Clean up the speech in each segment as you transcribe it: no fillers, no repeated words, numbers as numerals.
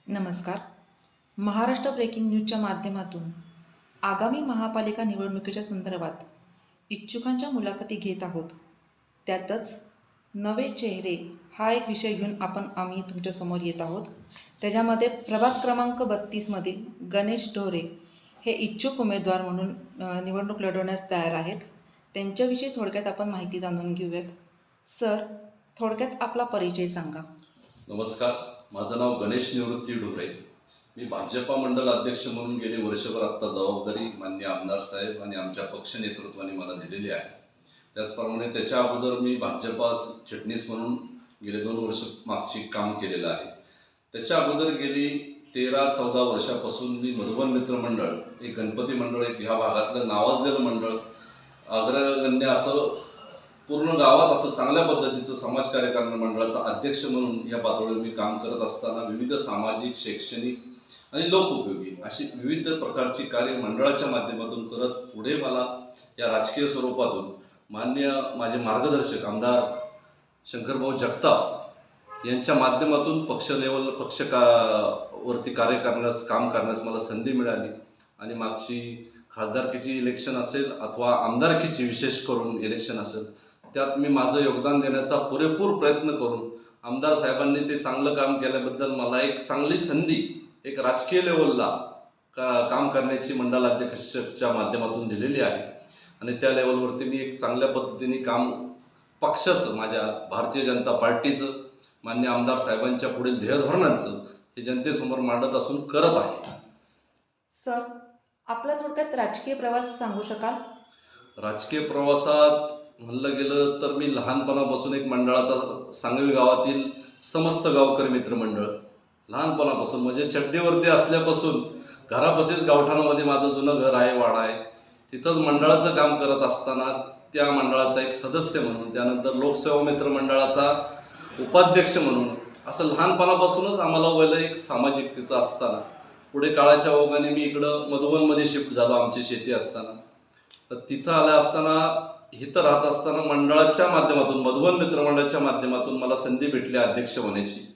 नमस्कार. महाराष्ट्र ब्रेकिंग न्यूजच्या माध्यमातून आगामी महापालिका निवडणुकीच्या संदर्भात इच्छुकांच्या मुलाखती घेत आहोत. त्यातच नवे चेहरे हा एक विषय घेऊन आम्ही तुमच्यासमोर येत आहोत. त्याच्यामध्ये प्रभाग क्रमांक 32 मधील गणेश ढोरे हे इच्छुक उमेदवार म्हणून निवडणूक लढवण्यास तयार आहेत. त्यांच्याविषयी थोडक्यात आपण माहिती जाणून घेऊयात. सर, थोडक्यात आपला परिचय सांगा. नमस्कार, माझं नाव गणेश निवृत्ती ढोरे. मी भाजपा मंडल अध्यक्ष म्हणून गेले वर्षभर आत्ता जबाबदारी माननीय आमदार साहेब आणि आमच्या पक्ष नेतृत्वाने मला दिलेली आहे. त्याचप्रमाणे त्याच्या अगोदर मी भाजपा चिटणीस म्हणून गेले 2 वर्ष मागची काम केलेलं आहे. त्याच्या अगोदर गेली 13-14 वर्षापासून मी मधुबन मित्र मंडळ, एक गणपती मंडळ, एक ह्या भागातलं नावाजलेलं मंडळ, अग्रगण्य असं पूर्ण गावात असं चांगल्या पद्धतीचं समाजकार्य करणाऱ्या मंडळाचा अध्यक्ष म्हणून या पातळीवर मी काम करत असताना विविध सामाजिक, शैक्षणिक आणि लोकउपयोगी अशी विविध प्रकारची कार्य मंडळाच्या माध्यमातून करत पुढे मला या राजकीय स्वरूपातून माननीय माझे मार्गदर्शक आमदार शंकरभाऊ जगताप यांच्या माध्यमातून वरती कार्य करण्यास, काम करण्यास मला संधी मिळाली. आणि मागची खासदारकीची इलेक्शन असेल अथवा आमदारकीची विशेष करून इलेक्शन असेल, त्यात मी माझं योगदान देण्याचा पुरेपूर प्रयत्न करून आमदार साहेबांनी ते चांगलं काम केल्याबद्दल मला एक चांगली संधी, एक राजकीय लेवलला काम करण्याची मंडळ अध्यक्षाच्या माध्यमातून दिलेली आहे. आणि त्या लेवलवरती मी एक चांगल्या पद्धतीने काम पक्षाचं, माझ्या भारतीय जनता पार्टीचं, माननीय आमदार साहेबांच्या पुढील ध्येयधोरणांचं हे जनतेसमोर मांडत असून करत आहे. सर, आपला थोडक्यात राजकीय प्रवास सांगू शकाल? राजकीय प्रवासात म्हणलं गेलं तर मी लहानपणापासून एक मंडळाचा, सांगवी गावातील समस्त गावकरी मित्रमंडळ, लहानपणापासून म्हणजे चड्डीवरती असल्यापासून घरापाशीच गावठाणामध्ये माझं जुनं घर आहे, वाडा आहे, तिथंच मंडळाचं काम करत असताना त्या मंडळाचा एक सदस्य म्हणून, त्यानंतर लोकसेवा मित्र मंडळाचा उपाध्यक्ष म्हणून असं लहानपणापासूनच आम्हाला वयलं एक सामाजिकतेचं असताना पुढे काळाच्या ओघाने मी इकडं मधुबनमध्ये शिफ्ट झालो आमची शेती असताना. तर तिथं आल्या असताना, इथं राहत असताना मंडळाच्या माध्यमातून, मधुबन मित्रमंडळाच्या माध्यमातून मला संधी भेटली अध्यक्ष होण्याची.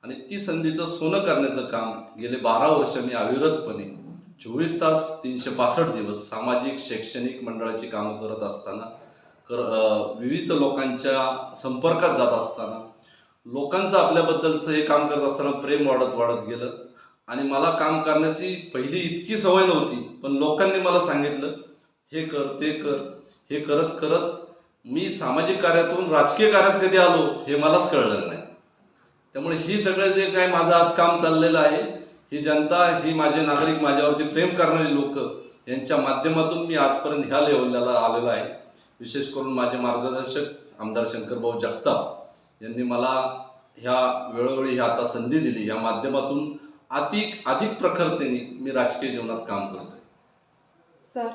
आणि ती संधीचं सोनं करण्याचं काम गेले 12 वर्ष मी अविरतपणे 24 तास 365 दिवस सामाजिक, शैक्षणिक मंडळाची कामं करत असताना, विविध लोकांच्या संपर्कात जात असताना, लोकांचं आपल्याबद्दलचं हे काम करत असताना प्रेम वाढत वाढत गेलं. आणि मला काम करण्याची पहिली इतकी सवय नव्हती, पण लोकांनी मला सांगितलं हे कर, ते कर. हे करत करत मी सामाजिक कार्यातून राजकीय कार्यात कधी आलो हे मलाच कळलं नाही. त्यामुळे ही सगळं जे काय माझं आज काम चाललेलं आहे, ही जनता, ही माझे नागरिक, माझ्यावरती प्रेम करणारी लोक यांच्या माध्यमातून मी आजपर्यंत ह्या लेवलला आलेलो आहे. विशेष करून माझे मार्गदर्शक आमदार शंकरभाऊ जगताप यांनी मला ह्या वेळोवेळी ह्या आता संधी दिली. या माध्यमातून अधिक प्रखरतेने मी राजकीय जीवनात काम करतोय. सर,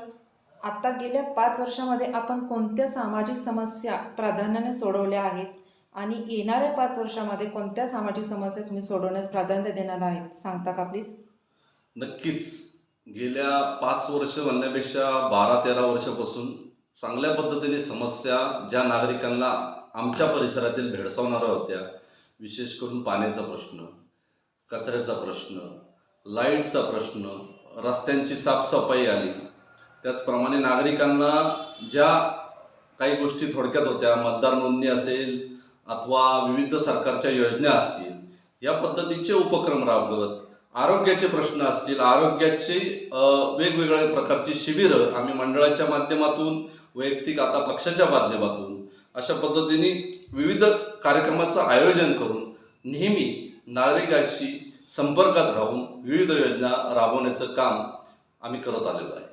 आता गेल्या 5 वर्षामध्ये आपण कोणत्या सामाजिक समस्या प्राधान्याने सोडवल्या आहेत आणि येणाऱ्या 5 वर्षामध्ये कोणत्या सामाजिक समस्या तुम्ही सोडवण्यास प्राधान्य देणार आहेत, सांगता का प्लीज? नक्कीच. गेल्या 5 वर्ष म्हणण्यापेक्षा 12-13 वर्षापासून चांगल्या पद्धतीने समस्या ज्या नागरिकांना आमच्या परिसरातील भेडसावणाऱ्या होत्या, विशेष करून पाण्याचा प्रश्न, कचऱ्याचा प्रश्न, लाईटचा प्रश्न, रस्त्यांची साफसफाई आली. त्याचप्रमाणे नागरिकांना ज्या काही गोष्टी थोडक्यात होत्या, मतदार नोंदणी असेल अथवा विविध सरकारच्या योजना असतील, या पद्धतीचे उपक्रम राबवत, आरोग्याचे प्रश्न असतील, आरोग्याचे वेगवेगळ्या प्रकारची शिबिरं आम्ही मंडळाच्या माध्यमातून, वैयक्तिक आता पक्षाच्या माध्यमातून अशा पद्धतीने विविध कार्यक्रमाचं आयोजन करून नेहमी नागरिकांशी संपर्कात राहून विविध योजना राबवण्याचं काम आम्ही करत आलेलो आहे.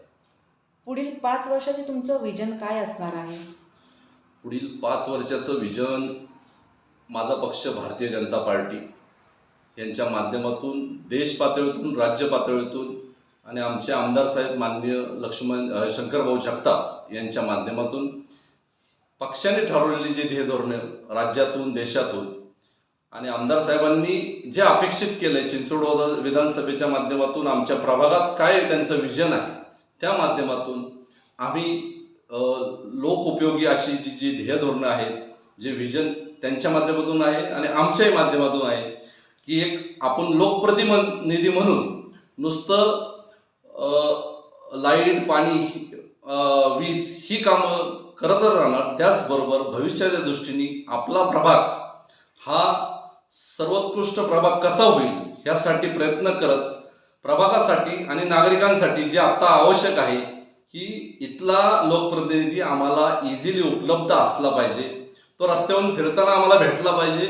पुढील 5 वर्षाचे तुमचं विजन काय असणार आहे? पुढील 5 वर्षाचं विजन, माझा पक्ष भारतीय जनता पार्टी यांच्या माध्यमातून देश पातळीतून, राज्य पातळीतून आणि आमचे आमदार साहेब माननीय शंकरभाऊ जगताप यांच्या माध्यमातून पक्षाने ठरवलेली जी ध्येय धोरणे राज्यातून देशातून आणि आमदार साहेबांनी जे अपेक्षित केलंय चिंचवड विधानसभेच्या माध्यमातून आमच्या प्रभागात काय त्यांचं विजन आहे त्या माध्यमातून आम्ही लोक उपयोगी अशी जी ध्येय धोरणं आहेत जे विजन त्यांच्या माध्यमातून आहे आणि आमच्याही माध्यमातून आहे की एक आपण लोकप्रतिनिधी म्हणून नुसतं लाईट पाणी वीज ही कामं करतच राहणार, त्याचबरोबर भविष्याच्या दृष्टीने आपला प्रभाग हा सर्वोत्कृष्ट प्रभाग कसा होईल यासाठी प्रयत्न करत प्रभागासाठी आणि नागरिकांसाठी जे आत्ता आवश्यक आहे की इथला लोकप्रतिनिधी आम्हाला इझिली उपलब्ध असला पाहिजे, तो रस्त्यावरून फिरताना आम्हाला भेटला पाहिजे,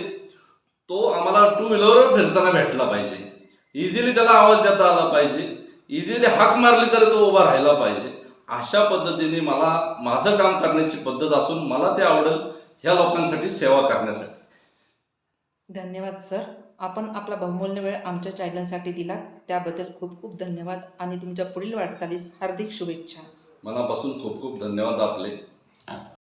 तो आम्हाला टू व्हीलरवर फिरताना भेटला पाहिजे, इझिली त्याला आवाज देता आला पाहिजे, इझिली हाक मारली तर तो उभा राहायला पाहिजे. अशा पद्धतीने मला माझं काम करण्याची पद्धत असून मला ते आवडेल ह्या लोकांसाठी सेवा करण्यासाठी. धन्यवाद सर. आपण आपला बहुमूल्य वेळ आमच्या चॅनलसाठी दिला त्याबद्दल खूप खूप धन्यवाद आणि तुमच्या पुढील वाटचालीस हार्दिक शुभेच्छा. मनापासून खूप खूप धन्यवाद आपले.